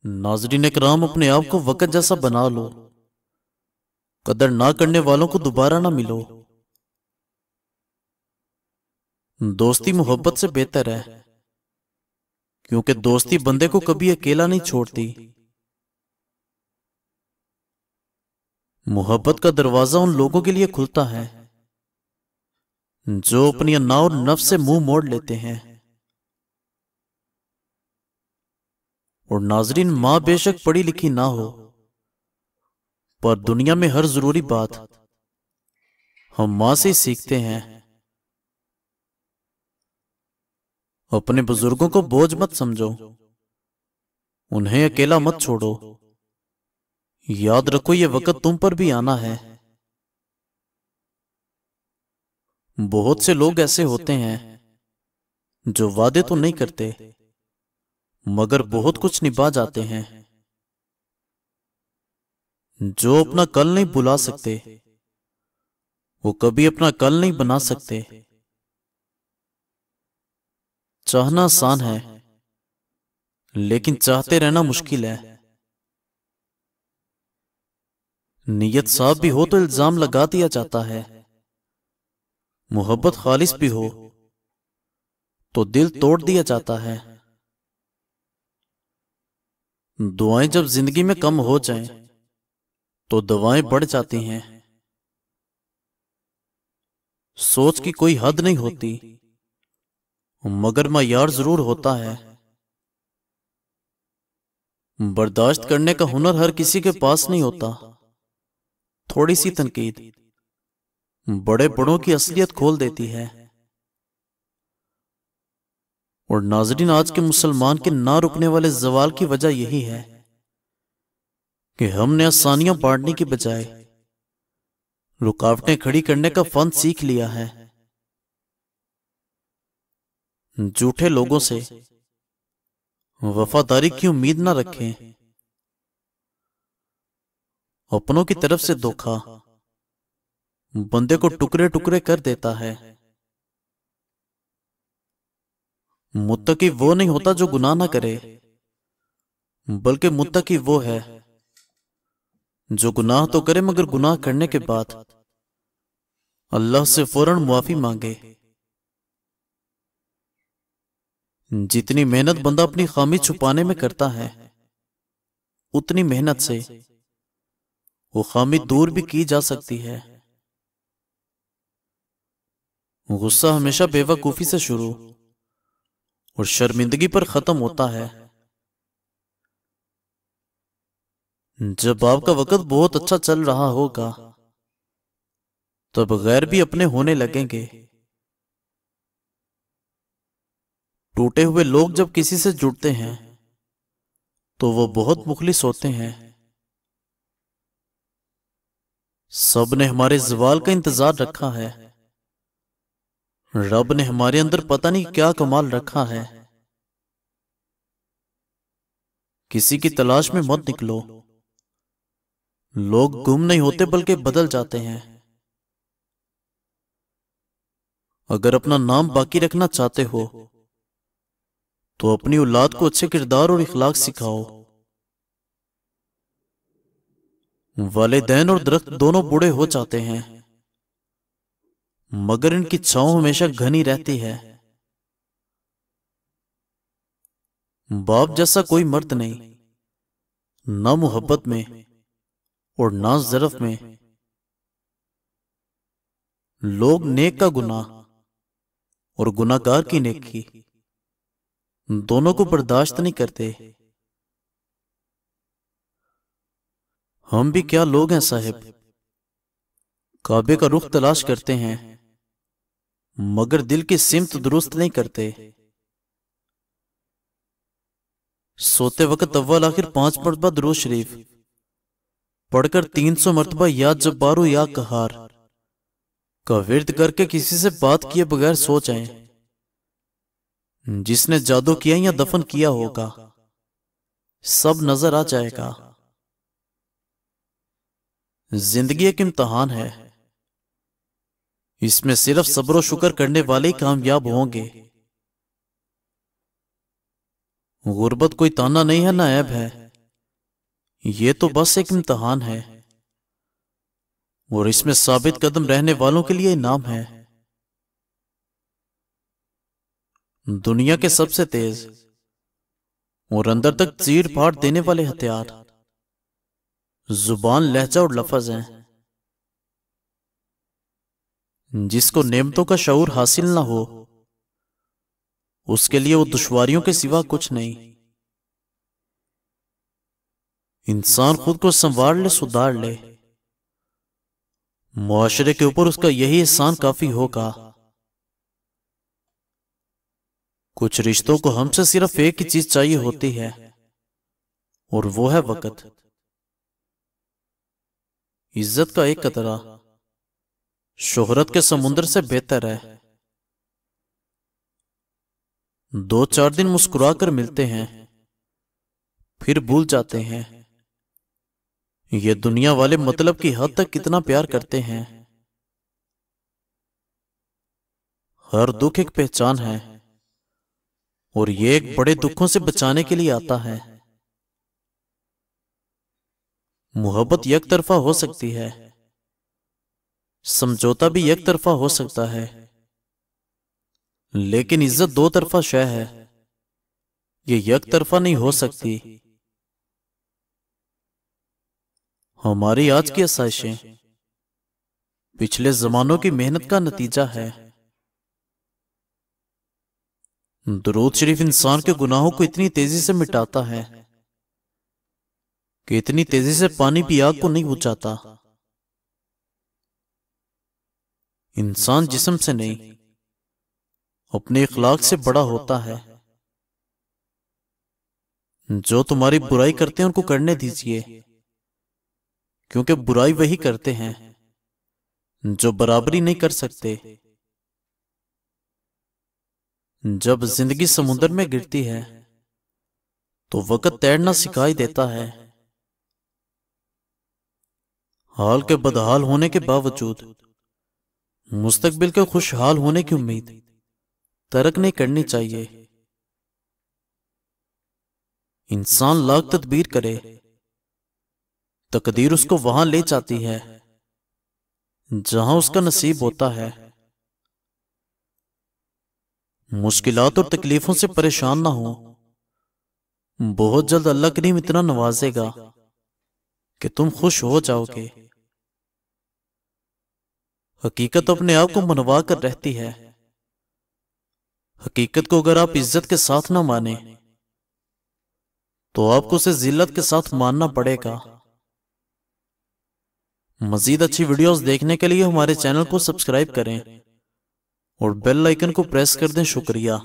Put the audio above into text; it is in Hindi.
नाजरीन इकराम, अपने आप को वक़्त जैसा बना लो। कदर ना करने वालों को दोबारा ना मिलो। दोस्ती मोहब्बत से बेहतर है, क्योंकि दोस्ती बंदे को कभी अकेला नहीं छोड़ती। मोहब्बत का दरवाजा उन लोगों के लिए खुलता है जो अपनी अन्ना और नफ्स से मुंह मोड़ लेते हैं। और नाजरीन, मां बेशक पढ़ी लिखी ना हो, पर दुनिया में हर जरूरी बात हम मां से ही सीखते हैं। अपने बुजुर्गों को बोझ मत समझो, उन्हें अकेला मत छोड़ो। याद रखो, ये वक्त तुम पर भी आना है। बहुत से लोग ऐसे होते हैं जो वादे तो नहीं करते, मगर बहुत कुछ निभा जाते हैं। जो अपना कल नहीं बुला सकते, वो कभी अपना कल नहीं बना सकते। चाहना आसान है, लेकिन चाहते रहना मुश्किल है। नीयत साफ भी हो तो इल्जाम लगा दिया जाता है। मोहब्बत खालिस भी हो तो दिल तोड़ दिया जाता है। दुआएं जब जिंदगी में कम हो जाएं, तो दवाएं बढ़ जाती हैं। सोच की कोई हद नहीं होती, मगर मयार जरूर होता है। बर्दाश्त करने का हुनर हर किसी के पास नहीं होता। थोड़ी सी तनकीद बड़े बड़ों की असलियत खोल देती है। और नाजरीन, आज के मुसलमान के ना रुकने वाले जवाल की वजह यही है कि हमने आसानियां बांटने की बजाय रुकावटें खड़ी करने का फन सीख लिया है। झूठे लोगों से वफादारी की उम्मीद ना रखें। अपनों की तरफ से धोखा बंदे को टुकड़े टुकड़े कर देता है। मुत्तकी वो नहीं होता जो गुनाह ना करे, बल्कि मुत्तकी वो है जो गुनाह तो करे, मगर गुनाह करने के बाद अल्लाह से फौरन मुआफी मांगे। जितनी मेहनत बंदा अपनी खामी छुपाने में करता है, उतनी मेहनत से वो खामी दूर भी की जा सकती है। गुस्सा हमेशा बेवकूफी से शुरू और शर्मिंदगी पर खत्म होता है। जब आपका वक्त बहुत अच्छा चल रहा होगा, तब गैर भी अपने होने लगेंगे। टूटे हुए लोग जब किसी से जुड़ते हैं, तो वो बहुत मुखलिस होते हैं। सब ने हमारे ज़वाल का इंतजार रखा है। रब ने हमारे अंदर पता नहीं क्या कमाल रखा है। किसी की तलाश में मत निकलो। लोग गुम नहीं होते, बल्कि बदल जाते हैं। अगर अपना नाम बाकी रखना चाहते हो, तो अपनी औलाद को अच्छे किरदार और इखलाक सिखाओ। वालिदैन और दरख्त दोनों बूढ़े हो जाते हैं, मगर इनकी छांव हमेशा घनी रहती है। बाप जैसा कोई मर्द नहीं, ना मोहब्बत में और ना ज़रफ में। लोग नेक का गुनाह और गुनाहगार की नेकी दोनों को बर्दाश्त नहीं करते। हम भी क्या लोग हैं साहिब। काबे का रुख तलाश करते हैं, मगर दिल की सिमत दुरुस्त नहीं करते। सोते वक्त अव्वल आखिर 5 मरतबा दुरूद शरीफ पढ़कर 300 मरतबा या जब्बारू या कहार का विर्द करके किसी से बात किए बगैर सो जाएं। जिसने जादू किया या दफन किया होगा, सब नजर आ जाएगा। जिंदगी एक इम्तहान है, इसमें सिर्फ सब्र और शुक्र करने वाले ही कामयाब होंगे। गुर्बत कोई ताना नहीं है, ना ऐब है। ये तो बस एक इम्तिहान है और इसमें साबित कदम रहने वालों के लिए इनाम है। दुनिया के सबसे तेज और अंदर तक चीर फाड़ देने वाले हथियार जुबान, लहजा और लफ्ज हैं। जिसको नेमतों का शऊर हासिल ना हो उसके लिए वो दुश्वारियों के सिवा कुछ नहीं। इंसान खुद को संवार ले, सुधार ले, मुआशरे के ऊपर उसका यही एहसान काफी होगा। कुछ रिश्तों को हमसे सिर्फ एक ही चीज चाहिए होती है और वो है वक्त। इज्जत का एक कतरा शोहरत के समुद्र से बेहतर है। 2-4 दिन मुस्कुराकर मिलते हैं फिर भूल जाते हैं। ये दुनिया वाले मतलब की हद तक कितना प्यार करते हैं। हर दुख एक पहचान है और ये एक बड़े दुखों से बचाने के लिए आता है। मोहब्बत एक तरफा हो सकती है, समझौता भी एक तरफा हो सकता है, लेकिन इज्जत दो तरफा शय है, ये एक तरफा नहीं हो सकती। हमारी आज की आसाइशें पिछले जमानों की मेहनत का नतीजा है। दुरूद शरीफ इंसान के गुनाहों को इतनी तेजी से मिटाता है कि इतनी तेजी से पानी भी आग को नहीं बुझाता। इंसान जिस्म से नहीं अपने इखलाक से बड़ा होता है। जो तुम्हारी बुराई करते हैं उनको करने दीजिए, क्योंकि बुराई वही करते हैं जो बराबरी नहीं कर सकते। जब जिंदगी समुद्र में गिरती है तो वक्त तैरना सिखाई देता है। हाल के बदहाल होने के बावजूद मुस्तकबिल के खुशहाल होने की उम्मीद तर्क नहीं करनी चाहिए। इंसान लाख तदबीर करे, तकदीर उसको वहां ले जाती है जहां उसका नसीब होता है। मुश्किलात और तकलीफों से परेशान ना हो, बहुत जल्द अल्लाह करीम इतना नवाजेगा कि तुम खुश हो जाओगे। हकीकत अपने आप को मनवा कर रहती है। हकीकत को अगर आप इज्जत के साथ ना माने तो आपको उसे जिल्लत के साथ मानना पड़ेगा। मजीद अच्छी वीडियोस देखने के लिए हमारे चैनल को सब्सक्राइब करें और बेल आइकन को प्रेस कर दें। शुक्रिया।